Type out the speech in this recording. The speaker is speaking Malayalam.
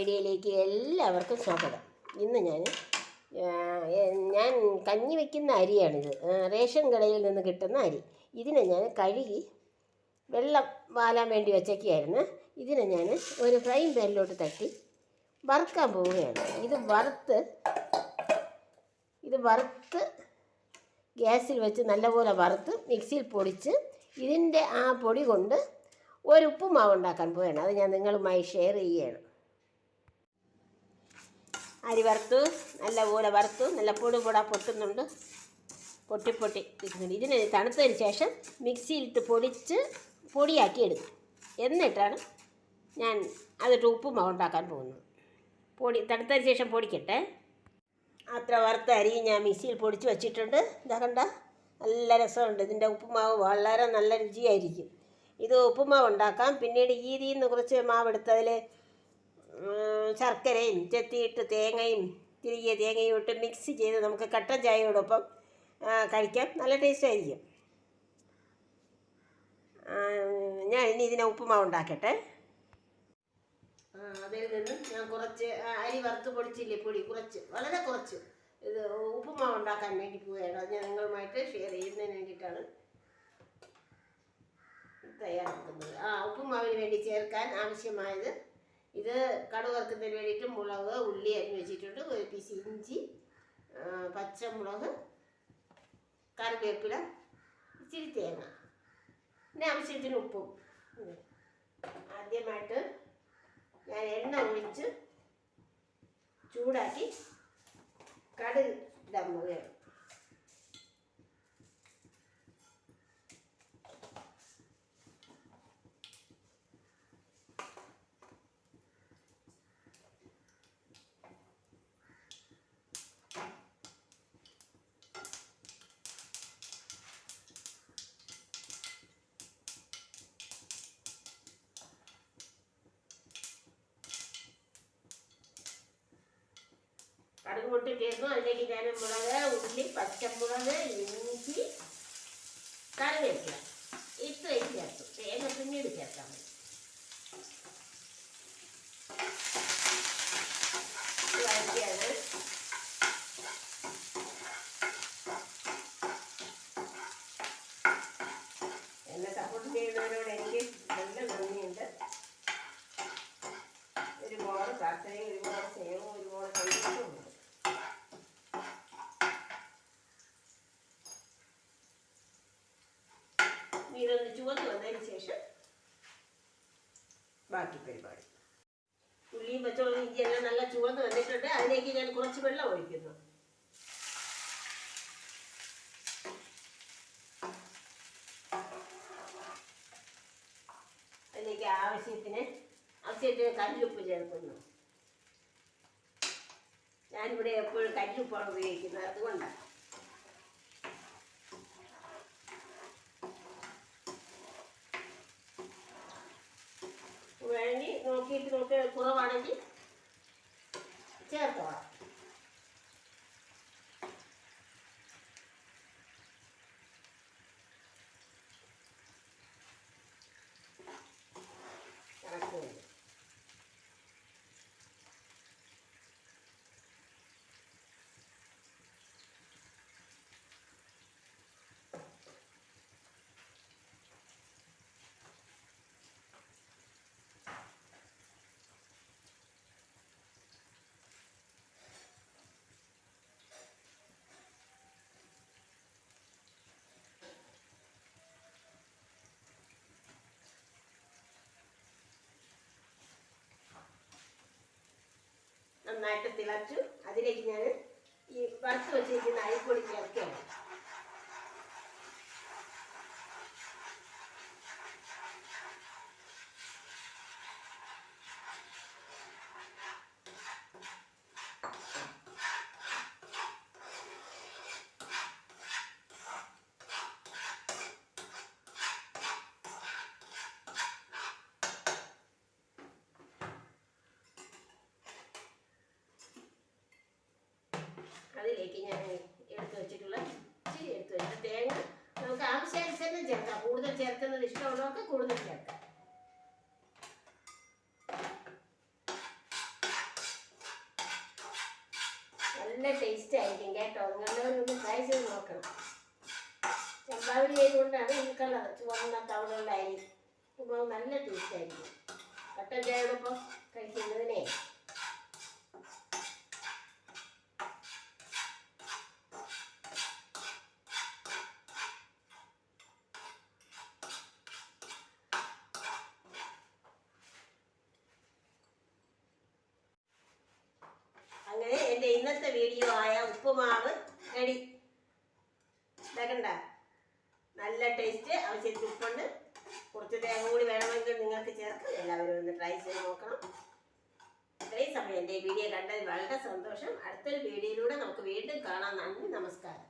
വീഡിയോയിലേക്ക് എല്ലാവർക്കും സ്വാഗതം. ഇന്ന് ഞാൻ കഞ്ഞി വയ്ക്കുന്ന അരിയാണിത്. റേഷൻ കടയിൽ നിന്ന് കിട്ടുന്ന അരി. ഇതിനെ ഞാൻ കഴുകി വെള്ളം വാലാൻ വേണ്ടി വെച്ചേക്കായിരുന്നു. ഇതിനെ ഞാൻ ഒരു ഫ്രൈ പാനിലോട്ട് തട്ടി വറുക്കാൻ പോവുകയാണ്. ഇത് വറുത്ത് ഗ്യാസിൽ വെച്ച് നല്ലപോലെ വറുത്ത് മിക്സിയിൽ പൊടിച്ച് ഇതിൻ്റെ ആ പൊടി കൊണ്ട് ഒരു ഉപ്പുമാവ് ഉണ്ടാക്കാൻ പോവുകയാണ്. അത് ഞാൻ നിങ്ങളുമായി ഷെയർ ചെയ്യുകയാണ്. അരി നല്ലപോലെ വറുത്തു, നല്ല പൊട്ടുന്നുണ്ട്, പൊട്ടി ഇരിക്കുന്നുണ്ട്. ഇതിന് തണുത്തതിന് ശേഷം മിക്സിയിലിട്ട് പൊടിയാക്കി എടുക്കും. എന്നിട്ടാണ് ഞാൻ അതിട്ട് ഉപ്പുമാവ് ഉണ്ടാക്കാൻ പോകുന്നത്. തണുത്തതിന് ശേഷം പൊടിക്കട്ടെ. അത്ര വറുത്ത അരി ഞാൻ മിക്സിയിൽ പൊടിച്ച് വെച്ചിട്ടുണ്ട്. ഇതാ കണ്ട, നല്ല രസമുണ്ട്. ഇതിൻ്റെ ഉപ്പുമാവ് വളരെ നല്ല രുചിയായിരിക്കും. ഇത് ഉപ്പുമാവ് ഉണ്ടാക്കാം. പിന്നീട് ഇതിൽ നിന്ന് കുറച്ച് മാവെടുത്ത് അതിൽ ശർക്കരയും ചെത്തിയിട്ട് തിരികെ തേങ്ങയും ഇട്ട് മിക്സ് ചെയ്ത് നമുക്ക് കട്ടൻ ചായയോടൊപ്പം കഴിക്കാം. നല്ല ടേസ്റ്റായിരിക്കും. ഞാൻ ഇനി ഇതിനെ ഉപ്പുമാവ് ഉണ്ടാക്കട്ടെ. അതിൽ നിന്ന് ഞാൻ കുറച്ച് അരി വറുത്ത് പൊടിച്ചില്ലേ, വളരെ കുറച്ച് ഇത് ഉപ്പുമാവ് ഉണ്ടാക്കാൻ വേണ്ടി പോവുകയാണ്. അത് ഞാൻ നിങ്ങളുമായിട്ട് ഷെയർ ചെയ്യുന്നതിന് വേണ്ടിയിട്ടാണ് തയ്യാറാക്കുന്നത്. ഉപ്പുമാവിന് വേണ്ടി ചേർക്കാൻ ആവശ്യമായത് ഇത് കടുക് വറുക്കുന്നതിന് വേണ്ടിയിട്ട് മുളക്, ഉള്ളി അരിഞ്ഞ് വെച്ചിട്ടുണ്ട്, ഒരു പീസ് ഇഞ്ചി, പച്ചമുളക്, കറിവേപ്പില, ഇച്ചിരി തേങ്ങ, പിന്നെ ആവശ്യത്തിന് ഉപ്പും. ആദ്യമായിട്ട് ഞാൻ എണ്ണ ഒഴിച്ച് ചൂടാക്കി കടുക് ഇടാൻ പോവുകയാണ്. കടുക് പൊട്ടിട്ടേക്കും. അതിലേക്ക് ഞാൻ മുളക്, ഉള്ളി, പച്ചമുളക്, ഇഞ്ചി, കറിവേപ്പില ഇത്രയും ചേർത്തു. തേങ്ങ പിന്നീട് ചേർത്താൽ മതി. വഴറ്റിയാണ് എന്നെ സപ്പോർട്ട് ചെയ്യുന്നവരോട് എനിക്ക് നല്ല നന്ദിയുണ്ട്. ഒരുപാട് പ്രാർത്ഥനയും ഒരുപാട് സ്നേഹവും ഒരുപാട് സന്തോഷവും ഉണ്ട്. ഇതൊന്ന് ചുവന്ന് വന്നതിന് ശേഷം ബാക്കി പരിപാടി. ഉള്ളിയും പച്ചമുളകും ഇഞ്ചി എല്ലാം നല്ല ചുവന്ന് വന്നിട്ടുണ്ട്. അതിലേക്ക് ഞാൻ കുറച്ച് വെള്ളം ഒഴിക്കുന്നു. അതിലേക്ക് ആവശ്യത്തിന് കല്ലുപ്പ് ചേർക്കുന്നു. ഞാനിവിടെ എപ്പോഴും കല്ലുപ്പാണ് ഉപയോഗിക്കുന്നത്, അതുകൊണ്ടാണ്. വേണമെങ്കിൽ നോക്കി കുറവാണെങ്കിൽ ചേർത്തോളാം. നന്നായിട്ട് തിളച്ചു. അതിലേക്ക് ഞാൻ ഈ വറുത്ത് വെച്ചിരിക്കുന്ന അരിപ്പൊടി ചേർക്കുകയാണ്. അതിലേക്ക് ഞാൻ എടുത്ത് വെച്ചിട്ടുള്ള തേങ്ങ നമുക്ക് ആവശ്യാനുസരണം ചേർക്കാം. കൂടുതൽ ചേർക്കുന്നത് ഇഷ്ടമുള്ളവർക്ക് കൂടുതൽ ചേർക്കാം. കേട്ടോ. നിങ്ങളൊന്ന് ട്രൈ ചെയ്ത് നോക്കണം. ചെമ്പാവരി ആയതുകൊണ്ടാണ് ഈ കളർ ചുവന്ന തവണയുള്ള അരി. ഉപ്പുമാവ് നല്ല ടേസ്റ്റ് ആയിരിക്കും. കട്ടൻ ചായയോടൊപ്പം കഴിക്കുന്നതിനെ. അങ്ങനെ എൻ്റെ ഇന്നത്തെ വീഡിയോ ആയ ഉപ്പുമാവ് റെഡി. ഇതാക്കണ്ട, നല്ല ടേസ്റ്റ്. ആവശ്യത്തിന് ഉപ്പുണ്ട്. കുറച്ച് തേങ്ങ കൂടി വേണമെങ്കിൽ നിങ്ങൾക്ക് ചേർക്കാം. എല്ലാവരും ഒന്ന് ട്രൈ ചെയ്ത് നോക്കണം. ഇത്രയും സമയം എൻ്റെ വീഡിയോ കണ്ടതിൽ വളരെ സന്തോഷം. അടുത്തൊരു വീഡിയോയിലൂടെ നമുക്ക് വീണ്ടും കാണാം. നന്ദി, നമസ്കാരം.